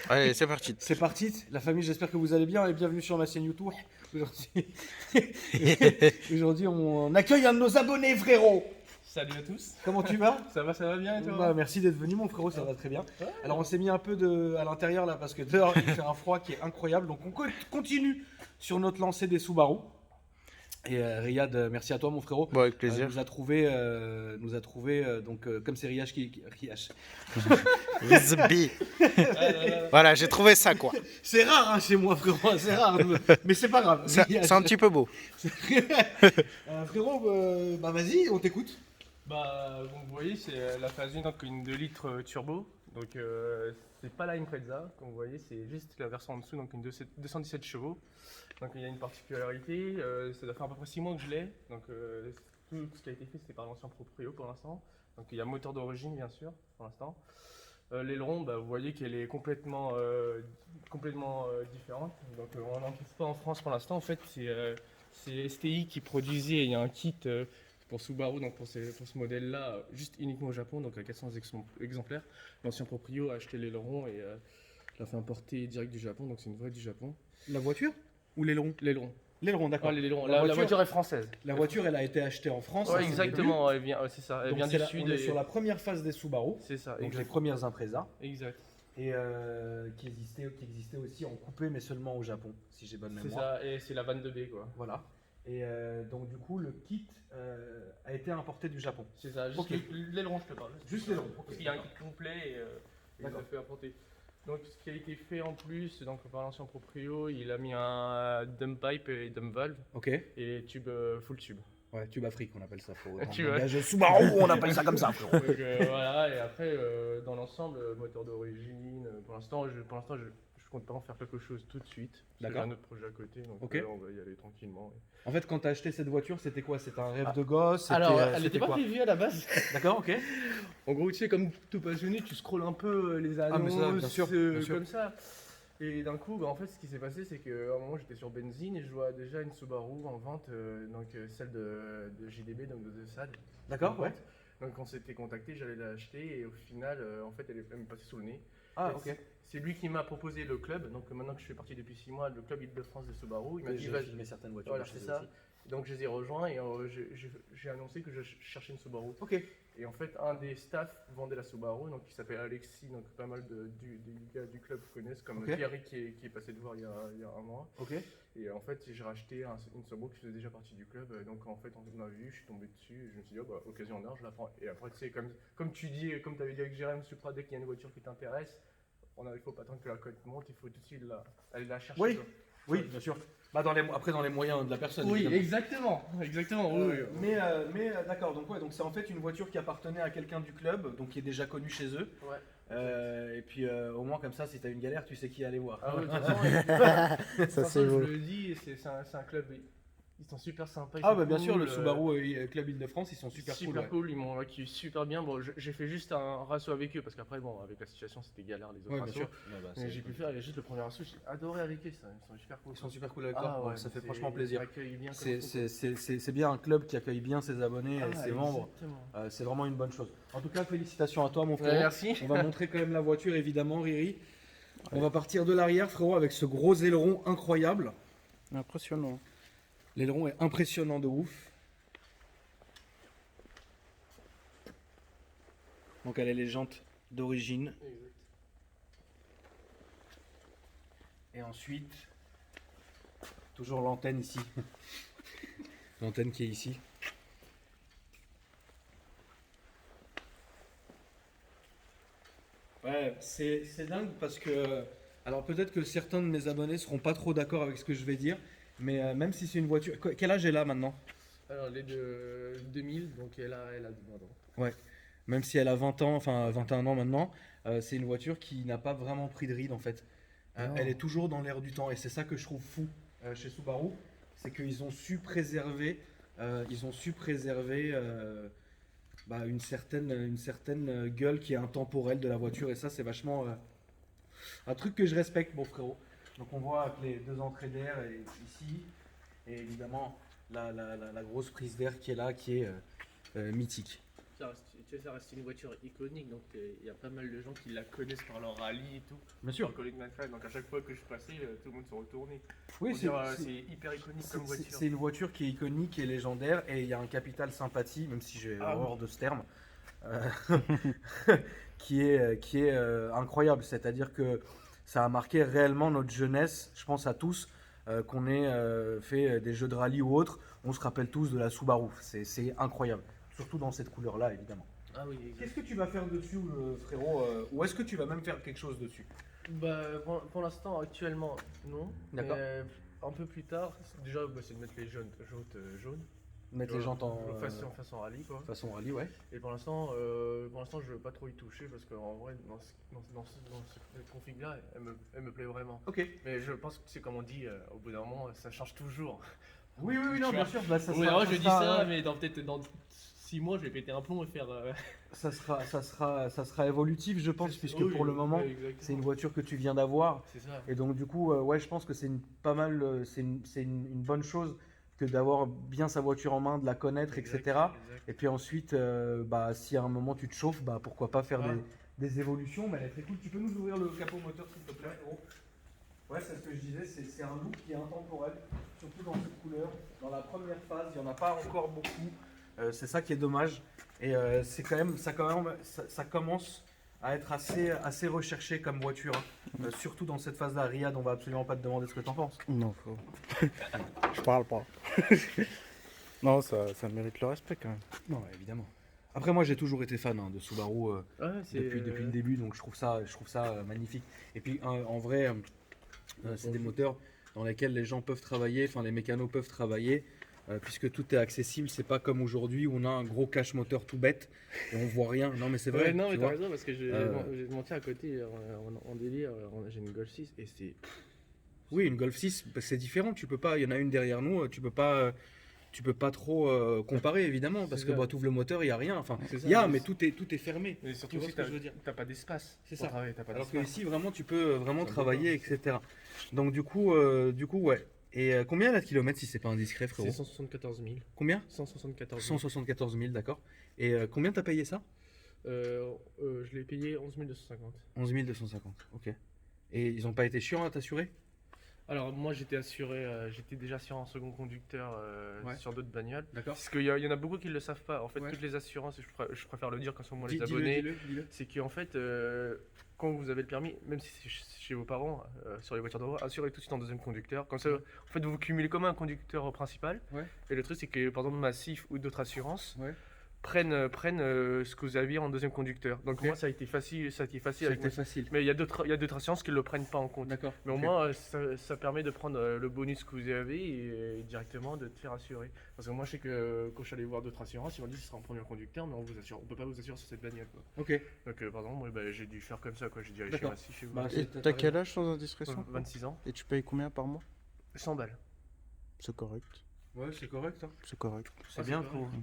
Allez, c'est parti. C'est parti, la famille, j'espère que vous allez bien et bienvenue sur ma chaîne YouTube. Aujourd'hui, on accueille un de nos abonnés, frérot. Salut à tous. Comment tu vas? Ça va bien et toi? Bah, merci d'être venu, mon frérot, ça va très bien. Ouais. Alors, on s'est mis un peu à l'intérieur là parce que dehors, il fait un froid qui est incroyable. Donc, on continue sur notre lancée des Subaru. Et Riyad, merci à toi, mon frérot. Bon, avec plaisir. Nous a trouvé, donc comme c'est Riyad qui. Rizbi. Voilà, j'ai trouvé ça, quoi. C'est rare hein, chez moi, frérot, c'est rare, mais c'est pas grave. C'est un petit peu beau. Frérot, bah vas-y, on t'écoute. Bah, donc vous voyez, c'est la phase 1, donc une 2 litres turbo. Donc c'est pas la Impreza, comme vous voyez, c'est juste la version en dessous, donc une 217 chevaux. Donc il y a une particularité, ça doit faire à peu près 6 mois que je l'ai. Donc tout ce qui a été fait, c'était par l'ancien proprio pour l'instant. Donc il y a moteur d'origine, bien sûr, pour l'instant. L'aileron, bah, vous voyez qu'elle est complètement différente. Donc on n'en trouve pas en France pour l'instant. En fait, c'est STI qui produisait, il y a un kit pour Subaru, donc pour ce modèle-là, juste uniquement au Japon, donc à 400 exemplaires. L'ancien proprio a acheté l'aileron et l'a fait importer direct du Japon, donc c'est une vraie du Japon. La voiture ou l'aileron? L'aileron. L'aileron, d'accord. Ah, l'aileron. La voiture est française. La voiture, elle a été achetée en France. Ouais, hein, c'est le exactement, elle vient, c'est ça, elle début. vient Donc, du c'est sud. on est sur la première phase des Subaru, C'est ça, donc les exact. premières Impreza, Exact. et qui existaient aussi en coupé, mais seulement au Japon, si j'ai bonne C'est mémoire. ça, et c'est la vanne de B, quoi. Voilà. Et donc du coup, le kit a été importé du Japon. C'est ça, juste Ok. l'aileron, je te parle. Juste l'aileron. Parce qu'il y a un kit complet et il D'accord. a fait apporter. Donc ce qui a été fait en plus, donc par l'ancien proprio, il a mis un dump pipe et dump valve Ok. et tube full tube. Ouais, tube Afrique, on appelle ça. Dans Tu le vois. langage Subaru, on appelle ça comme ça, frérot. Donc voilà, et après dans l'ensemble, moteur d'origine, pour l'instant je compte pas en faire quelque chose tout de suite. Parce que j'ai D'accord. un autre projet à côté, donc Ok. on va y aller tranquillement. En fait, quand t'as acheté cette voiture, c'était quoi? C'était un rêve de gosse? Alors, elle c'était n'était pas quoi? prévue à la base. D'accord, ok. En gros, tu sais, comme tout passionné, tu scrolles un peu les Ah, mais annonces, ça, bien sûr, bien sûr. comme ça. Et d'un coup, bah, en fait, ce qui s'est passé, c'est qu'à un moment, j'étais sur Benzine et je vois déjà une Subaru en vente, celle de JDB, donc de SAD. D'accord, En ouais. vente. Donc, on s'était contacté, j'allais l'acheter et au final, en fait, elle m'est passée sous le nez. Ah, Et ok. C'est lui qui m'a proposé le club. Donc, maintenant que je fais partie depuis 6 mois, le club Île-de-France de Subaru, il m'a dit, J'ai vas-y. filmé certaines voitures. Voilà, chez c'est eux ça. aussi. Donc, je les ai rejoints et j'ai annoncé que je cherchais une Subaru. Ok. Et en fait, un des staffs vendait la Subaru, donc qui s'appelle Alexis, donc pas mal des gars du club connaissent, comme Ok. Thierry qui est passé de voir il y a un mois. Ok. Et en fait, j'ai racheté une Subaru qui faisait déjà partie du club. Donc en fait, on a vu, je suis tombé dessus, et je me suis dit, oh, bah, occasion en or, je la prends. Et après, tu sais, comme tu dis, comme tu avais dit avec Jérém Supra, dès qu'il y a une voiture qui t'intéresse, il faut pas attendre que la cote monte, il faut tout de suite aller la chercher. Oui. quoi. Oui, bien sûr. Bah, après, dans les moyens de la personne. Oui, évidemment. exactement. Oui, oui. Mais d'accord, donc ouais, donc c'est en fait une voiture qui appartenait à quelqu'un du club, donc qui est déjà connu chez eux. Ouais. Et puis au moins comme ça, si t'as une galère, tu sais qui aller voir. Ah ouais, de toute façon, de toute Ça, façon, c'est je beau. le dis, c'est un club, ils sont super sympas. ils Ah sont bah bien sûr, cool, le Subaru Club Île-de-France, ils sont super cool. super Ouais. cool, ils m'ont accueilli super bien. Bon, j'ai fait juste un ratio avec eux parce qu'après, bon, avec la situation, c'était galère les autres Ouais, bien ratios. sûr. Ouais, bah, Mais j'ai pu faire juste le premier ratio, j'ai adoré avec eux, ça, ils sont super cool. Ils sont super cool avec Ah toi. Bon, ouais, ça fait c'est- franchement plaisir. ils m'accueillent bien comme C'est- faut, C'est bien un club qui accueille bien ses abonnés quoi. et Ah, ses membres. exactement. C'est vraiment une bonne chose. En tout cas, félicitations à toi, mon Ouais, frère. merci. On va montrer quand même la voiture, évidemment, Riri. On va partir de l'arrière, frérot, avec ce gros aileron incroyable. Impressionnant. L'aileron est impressionnant de ouf. Donc, elle a les jantes d'origine. Exact. Et ensuite, toujours l'antenne ici. L'antenne qui est ici. Ouais, c'est dingue parce que. Alors peut-être que certains de mes abonnés seront pas trop d'accord avec ce que je vais dire, mais même si c'est une voiture. Quel âge est là maintenant? Alors, elle est de 2000, donc elle a 20 ans. Ouais. Même si elle a 20 ans, enfin 21 ans maintenant, c'est une voiture qui n'a pas vraiment pris de ride en fait. Non. Elle est toujours dans l'air du temps et c'est ça que je trouve fou chez Subaru, c'est qu'ils ont su préserver, bah, une certaine gueule qui est intemporelle de la voiture et ça c'est vachement un truc que je respecte mon frérot. Donc on voit avec les deux entrées d'air ici et évidemment la grosse prise d'air qui est là qui est mythique. Ça reste une voiture iconique, donc il y a pas mal de gens qui la connaissent par leur rallye et tout. Bien sûr. Par Colin McRae, donc à chaque fois que je passais, tout le monde se retournait. Oui, Pour dire, c'est hyper iconique comme voiture. c'est une voiture qui est iconique et légendaire et il y a un capital sympathie, même si j'ai horreur de ce terme, qui est incroyable. C'est-à-dire que ça a marqué réellement notre jeunesse, je pense à tous, qu'on ait fait des jeux de rallye ou autre, on se rappelle tous de la Subaru. C'est incroyable, surtout dans cette couleur-là, évidemment. Ah oui, exact. Qu'est-ce que tu vas faire dessus, frérot ou est-ce que tu vas même faire quelque chose dessus? Bah, pour l'instant, actuellement, non. D'accord. Mais, un peu plus tard, déjà, c'est de mettre les jaunes. Mettre les jantes en Façon rallye, quoi. façon rallye, ouais. Et pour l'instant, je veux pas trop y toucher parce qu'en vrai, dans cette config-là, elle me plaît vraiment. Ok. Mais je pense que c'est comme on dit, au bout d'un moment, ça change toujours. Oui, non, bien sûr. Bah, ça Au bout d'un sera- moment, ça je dis sera- ça, mais peut-être dans 6 mois, je vais péter un plomb et faire. ça sera évolutif, je pense, puisque Oui, pour le moment, exactement. c'est une voiture que tu viens d'avoir. C'est ça. Et donc, du coup, ouais, je pense que c'est une bonne chose que d'avoir bien sa voiture en main, de la connaître, etc. Exact. Et puis ensuite, bah, si à un moment tu te chauffes, bah, pourquoi pas faire Ouais. des évolutions. Mais elle est très cool. Tu peux nous ouvrir le capot moteur, s'il te plaît, frérot? Ouais, c'est ce que je disais, c'est un look qui est intemporel, surtout dans cette couleur. Dans la première phase, il n'y en a pas encore beaucoup. C'est ça qui est dommage. Et ça commence à être assez recherché comme voiture. Surtout dans cette phase-là. Riyad, on va absolument pas te demander ce que tu en penses. Non, faut. Je parle pas. Non, ça mérite le respect quand même. Non, évidemment. Après, moi, j'ai toujours été fan de Subaru depuis le début, donc je trouve ça magnifique. Et puis, en vrai, c'est des moteurs dans lesquels les gens peuvent travailler, enfin les mécanos peuvent travailler, puisque tout est accessible. C'est pas comme aujourd'hui où on a un gros cache moteur tout bête et on voit rien. Non, mais c'est vrai. Ouais, non, tu mais vois. t'as raison parce que j'ai monté à côté en délire. J'ai une Golf 6 et c'est. Oui, une Golf 6, bah, c'est différent. Tu peux pas. Il y en a une derrière nous. Tu peux pas trop comparer évidemment parce C'est que ça. bah, tu ouvres le moteur, il y a rien. Enfin, C'est ça, il y a, mais mais tout est fermé. Mais surtout Tu vois si ce que je veux dire. t'as pas d'espace. C'est pour ça. travailler, t'as pas Alors que d'espace. ici, vraiment, tu peux vraiment Ça travailler, dépend. etc. Donc du coup, ouais. Et combien là de kilomètres si c'est pas indiscret, C'est frérot? 174 000. Combien? 174 000. 174 000, d'accord. Et combien t'as payé ça? Je l'ai payé 11 250. 11 250, ok. Et ils ont pas été chiants à t'assurer? Alors moi j'étais déjà assuré en second conducteur Ouais. sur d'autres bagnoles. D'accord. Parce qu'il y en a beaucoup qui ne le savent pas. En fait, Ouais. toutes les assurances, et je préfère le dire quand sont moi les Dis-le, abonnés, dis-le. c'est qu'en fait, quand vous avez le permis, même si c'est chez vos parents, sur les voitures de voie, assurez tout de suite en deuxième conducteur. Comme ça, en fait, vous vous cumulez comme un conducteur principal. Ouais. Et le truc, c'est que par exemple Massif ou d'autres assurances Ouais. prennent ce que vous aviez en deuxième conducteur. Donc Ok. moi, ça a été facile avec C'était moi. facile. Mais il y a d'autres assurances qui ne le prennent pas en compte. D'accord. Mais au ok. moins, ça permet de prendre le bonus que vous avez et directement de te faire assurer. Parce que moi, je sais que quand je suis allé voir d'autres assurances, ils m'ont dit que ce sera en premier conducteur, mais on peut pas vous assurer sur cette bagnole. Quoi. Ok. Donc, par exemple, moi, j'ai dû faire comme ça. Quoi. J'ai dû aller chez D'accord. Massy, chez vous. Bah, Et t'as quel âge sans indiscrétion? 26 ans. Et tu payes combien par mois? 100 balles. C'est correct. Ouais, c'est correct. Hein. C'est correct. C'est Ah, bien. c'est correct.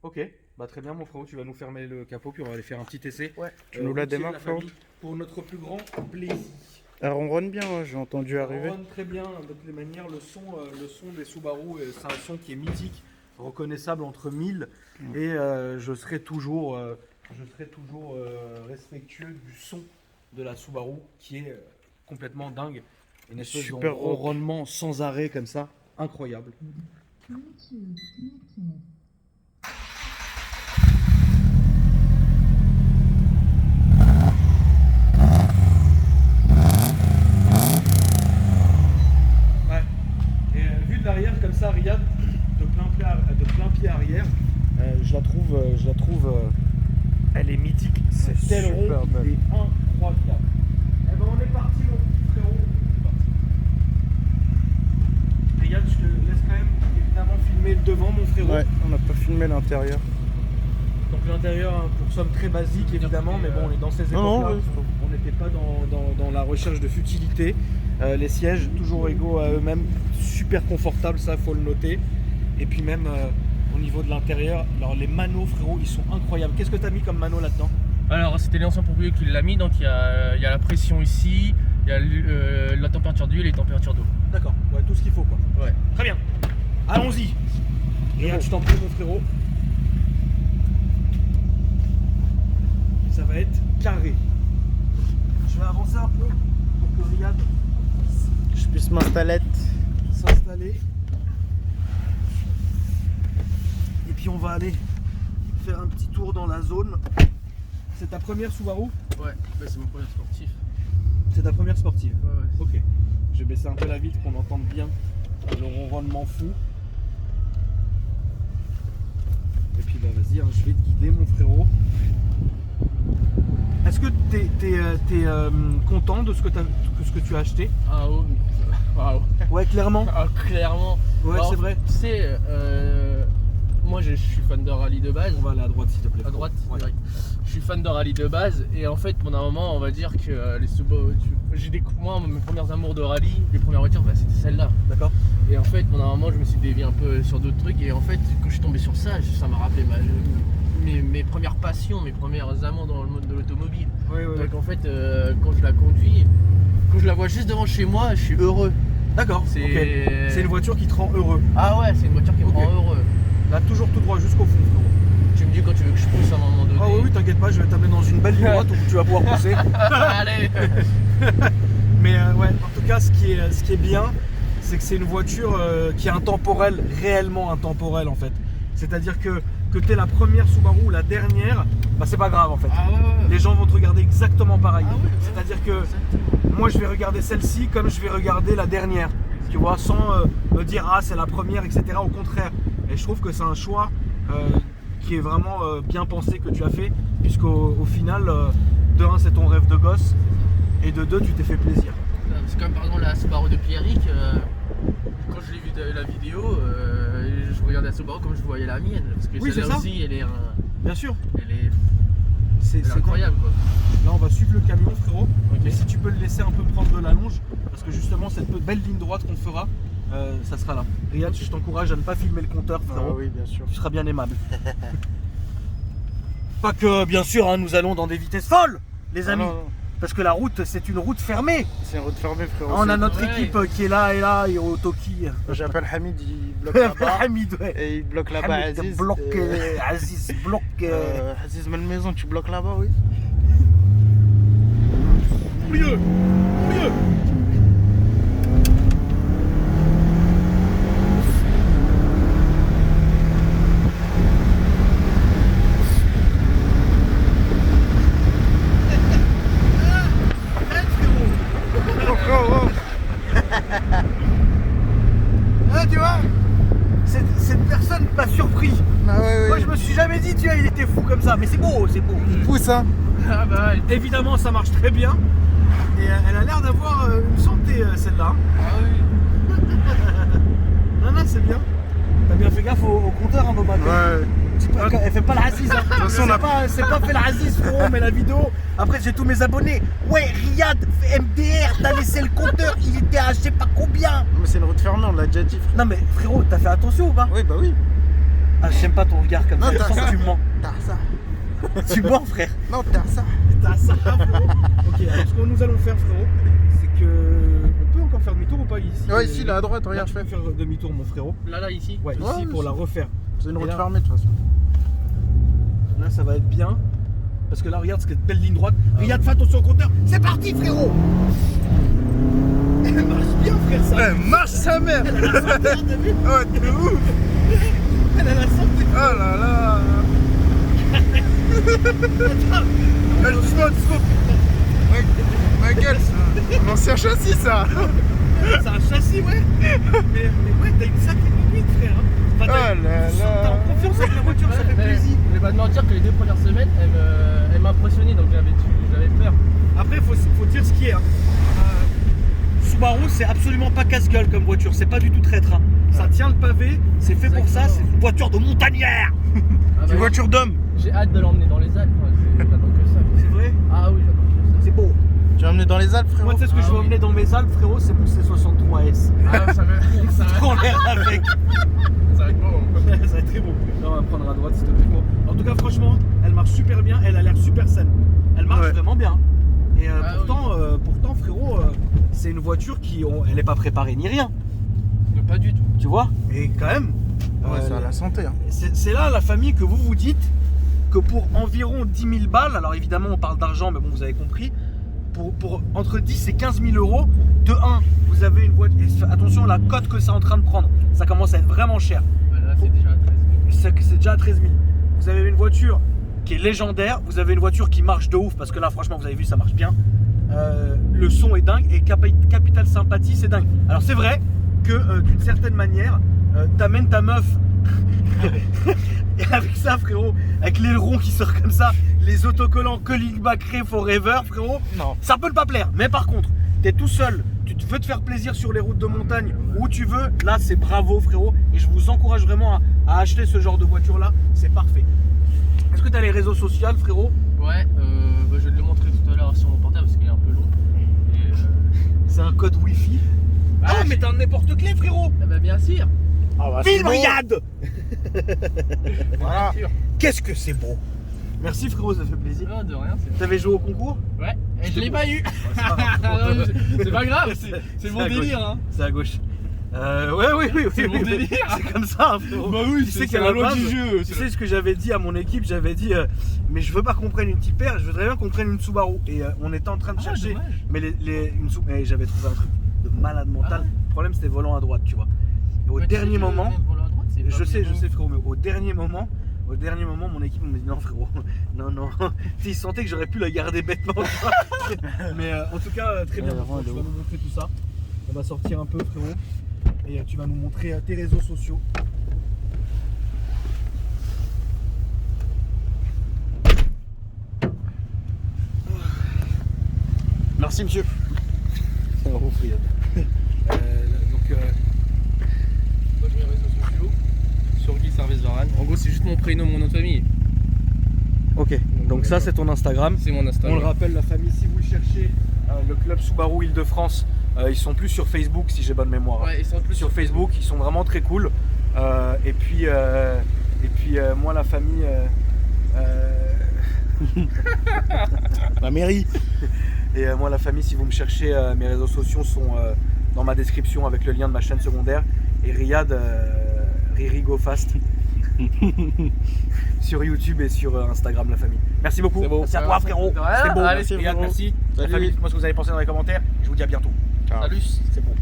Ok. Bah très bien, mon frérot. Tu vas nous fermer le capot, puis on va aller faire un petit essai. Ouais. Tu nous la routier de démarres, famille, frérot? pour notre plus grand plaisir. Elle ronronne bien, ouais, j'ai entendu arriver. On ronronne très bien, de toutes les manières, le son des Subaru, c'est un son qui est mythique, reconnaissable entre mille, et je serai toujours respectueux du son de la Subaru, qui est complètement dingue. Une espèce de Super rock. ronronnement sans arrêt comme ça, incroyable. Ouais. Et vu de l'arrière comme ça, Riyad, de plein pied arrière, je la trouve, elle est mythique. C'est Cet aileron, super il belle. est incroyable. Eh ben on est parti mon petit frérot. Riyad, je te laisse quand même évidemment filmer le devant mon frérot. Ouais, on n'a pas filmé l'intérieur. Donc l'intérieur, hein, pour somme très basique évidemment, mais bon, on est dans ces Non, époques-là. ouais, On n'était pas dans la recherche de futilité. Les sièges toujours égaux à eux-mêmes, super confortables, ça faut le noter. Et puis même au niveau de l'intérieur, alors les manos frérot, ils sont incroyables. Qu'est-ce que tu as mis comme mano là-dedans? Alors, c'était l'ancien propriétaire qui l'a mis, donc il y a la pression ici, il y a la température d'huile et la température d'eau. D'accord, ouais, tout ce qu'il faut quoi. Ouais. Très bien. Allons-y. Et je t'en prie mon frérot. ça va être carré. Je vais avancer un peu pour que Riyad Je puisse m'installer. s'installer. Et puis on va aller faire un petit tour dans la zone. C'est ta première Subaru? Ouais, bah, c'est mon premier sportif. C'est ta première sportive? Ouais. Ok. Je vais baisser un peu la vitre pour qu'on entende bien le ronronnement fou. Et puis bah vas-y, hein, je vais te guider mon frérot. Est-ce que t'es content de ce que tu as acheté? Ah oh, waouh. Ouais, clairement. Ah, clairement. Ouais, Alors, c'est vrai. Tu sais, moi je suis fan de rallye de base. On va aller à droite s'il te plaît. À droite, Ouais. direct. Je suis fan de rallye de base et en fait pendant un moment on va dire que les Subaru, moi mes premières amours de rallye, les premières voitures bah, c'était celle-là. D'accord. Et en fait pendant un moment je me suis dévié un peu sur d'autres trucs et en fait quand je suis tombé sur ça, ça m'a rappelé mes premières passions, mes premières amours dans le monde de l'automobile. Ouais, ouais, ouais. Donc en fait quand je la conduis, quand je la vois juste devant chez moi, je suis heureux. D'accord. C'est Ok. C'est une voiture qui te rend heureux. Ah ouais, c'est une voiture qui me Ok. rend heureux. Là, toujours tout droit jusqu'au fond, frérot. Tu me dis quand tu veux que je pousse à un moment donné. Ah oui, oui, t'inquiète pas, je vais t'amener dans une belle ligne droite où tu vas pouvoir pousser. Allez. Mais ouais, en tout cas, ce qui est bien, c'est que c'est une voiture qui est intemporelle, réellement intemporelle en fait. C'est-à-dire que t'es la première Subaru ou la dernière, bah c'est pas grave en fait. Ah ouais. Les gens vont te regarder exactement pareil. Ah oui, ouais. C'est-à-dire que Exactement. moi je vais regarder celle-ci comme je vais regarder la dernière. Tu vois, sans me dire ah c'est la première, etc. Au contraire. Et je trouve que c'est un choix qui est vraiment bien pensé que tu as fait, puisqu'au final, de 1 c'est ton rêve de gosse, et de 2 tu t'es fait plaisir. C'est comme par exemple la Subaru de Pierrick, quand je l'ai vu de la vidéo, je regardais la Subaru comme je voyais la mienne. Parce que Oui, c'est celle-là ça. aussi, elle est Bien sûr, elle est incroyable quoi. Là on va suivre le camion frérot, Ok. et si tu peux le laisser un peu prendre de la longe, parce que justement cette belle ligne droite qu'on fera, ça sera là. Riyad, je t'encourage à ne pas filmer le compteur frérot. Ah oui, bien sûr. Tu seras bien aimable. Pas que, bien sûr, hein, nous allons dans des vitesses folles, les amis. Ah non, non. Parce que la route, c'est une route fermée. C'est une route fermée, frérot. On a notre Ouais. équipe qui est là et là, et au Toki. J'appelle Hamid, il bloque là-bas. Hamid, ouais. Et il bloque là-bas Hamid Aziz. bloque, et- Aziz bloque. Aziz, mets une maison, tu bloques là-bas, oui. Mieux, mieux. Tu vois, cette personne m'a surpris. Ah ouais, Moi je me suis jamais dit, tu vois, il était fou comme ça, mais c'est beau, c'est beau. Il pousse, hein. Ah bah ouais. Évidemment, ça marche très bien. Et elle a l'air d'avoir une santé, celle-là. Ah oui. Non, non, c'est bien. T'as bien fait gaffe au compteur, hein, Boba. Ouais. Elle fait pas la Aziz. Hein. façon, on a- C'est pas fait la Aziz, frérot, mais la vidéo. Après, j'ai tous mes abonnés. Ouais, Riyad, MDR, t'as laissé le compteur. Il était à je sais pas combien. Mais c'est une route fermée, on l'a déjà dit, frère. Non, mais frérot, t'as fait attention ou pas? Oui, bah oui. Ah, j'aime pas ton regard comme Non, ça. Je t'as sens ça. que tu mens. T'as ça. Tu mens, frère. Non, t'as ça. T'as ça, frérot. Ok, alors ce que nous allons faire, frérot, c'est que. On peut encore faire demi-tour ou pas ici? Ouais, ici, là à droite, Là, regarde, tu peux fais. faire demi-tour, mon frérot. Là ici. Ouais, Ouais, ici pour la refaire. C'est une Et route là- fermée, de toute façon. Là, ça va être bien. Parce que là, regarde cette belle ligne droite. Riyad, fais attention au compteur. C'est parti, frérot. Elle marche bien, frère, ça. Marche sa mère. Elle a la santé, hein, t'as vu? Oh, de ouf. Elle a la santé. Oh là là. Doucement, doucement. Ma gueule, c'est un ancien châssis, ça. C'est un châssis, ouais. Mais ouais, t'as une sacrée conduite, frère. Enfin, Oh là tu sens que là. t'es en confiance avec la voiture, ça fait Mais plaisir. je vais pas te mentir que les 2 premières semaines, elle m'a impressionné donc j'avais peur. Après, faut dire ce qui est. Hein. Subaru, c'est absolument pas casse-gueule comme voiture. C'est pas du tout traître. Hein. Ça tient le pavé, c'est fait pour ça. C'est une voiture de montagnard. Ah Une bah, voiture d'homme. j'ai hâte de l'emmener dans les Alpes. J'attends que ça. C'est vrai? Ah oui, j'attends que ça. C'est beau. Tu vas emmener dans les Alpes, frérot. Moi, tu sais ce que je Ah veux oui. emmener dans mes Alpes, frérot, c'est mon C63S. Ah, ça Prends l'air avec. va être bon. Ça va être très beau. Là, on va prendre à droite, s'il te plaît. En tout cas, franchement, elle marche super bien. Elle a l'air super saine. Elle marche Ouais. vraiment bien. Et Ah pourtant, frérot, c'est une voiture elle n'est pas préparée ni rien. Mais pas du tout. Tu vois? Et quand même, Ouais, ça a la santé. Hein. c'est là la famille que vous vous dites, que pour environ 10 000 balles, alors évidemment on parle d'argent, mais bon, vous avez compris, pour entre 10 et 15 000 euros, de 1, vous avez une voiture, et attention, la cote que c'est en train de prendre, ça commence à être vraiment cher. Là, c'est déjà à 13 000. C'est déjà à 13 000. Vous avez une voiture qui est légendaire, vous avez une voiture qui marche de ouf, parce que là, franchement, vous avez vu, ça marche bien. Le son est dingue, et Capital Sympathie, c'est dingue. Alors, c'est vrai que d'une certaine manière, t'amènes ta meuf, et avec ça, frérot, avec l'aileron qui sort comme ça, les autocollants Calling Back Forever, frérot, Non. ça peut ne pas plaire. Mais par contre, t'es tout seul, tu veux te faire plaisir sur les routes de montagne, où tu veux, là c'est bravo, frérot, et je vous encourage vraiment à acheter ce genre de voiture là, c'est parfait. Est-ce que tu as les réseaux sociaux, frérot? Ouais, je vais te le montrer tout à l'heure sur mon portable parce qu'il est un peu long. Et, C'est un code Wi-Fi. Ah, mais t'as un n'importe-clé, frérot. Ah bah bien sûr. Ah bah, c'est Film bon. Riyad. Voilà. Bien sûr. Qu'est-ce que c'est beau. Merci, frérot, ça fait plaisir. Ah, de rien, c'est T'avais joué au concours? Ouais, et je l'ai pas eu. C'est pas grave. C'est pas grave, c'est C'est mon à gauche. délire. Hein. C'est à gauche. Oui. C'est mon délire. C'est comme ça, hein, frérot. Bah oui, Tu sais c'est qu'à la la loi base, du jeu. Tu sais ce que j'avais dit à mon équipe? J'avais dit, mais je veux pas qu'on prenne une Tipper, je voudrais bien qu'on prenne une Subaru. Et on était en train de chercher, dommage. mais et j'avais trouvé un truc de malade mental. Ah ouais. Le problème, c'était volant à droite, tu vois. Et au Mais tu sais dernier que moment, même pour la droite, c'est pas je sais, bon. frérot, mais au dernier moment, mon équipe me dit non, frérot, non. Ils sentaient que j'aurais pu la garder bêtement. tu vois. Mais en tout cas, très bien. Ouais, Tu vas de nous ouf. montrer tout ça. On va sortir un peu, frérot, et tu vas nous montrer tes réseaux sociaux. Merci, monsieur. C'est un ouf, Riyad. Moi, je mets les réseaux sociaux sur Guy Service Zoran. En gros, c'est juste mon prénom, mon nom de famille. Ok, donc ça c'est ton Instagram. C'est mon On Instagram. le rappelle, la famille, si vous le cherchez, le club Subaru Île-de-France, ils sont plus sur Facebook si j'ai bonne mémoire. Ouais, ils sont plus Sur Facebook, ils sont vraiment très cool. Et puis moi, la famille. La mairie. Et moi, la famille, si vous me cherchez, mes réseaux sociaux sont dans ma description avec le lien de ma chaîne secondaire. Et Riyad, Riri Go Fast. Sur YouTube et sur Instagram, la famille. Merci beaucoup. C'est beau. Merci à toi, frérot. De rien. C'était beau. Allez, Merci, c'est Riyad, bon. merci. La Salut. famille, dites-moi ce que vous avez pensé dans les commentaires. Je vous dis à bientôt. Ciao. Salut. C'est beau.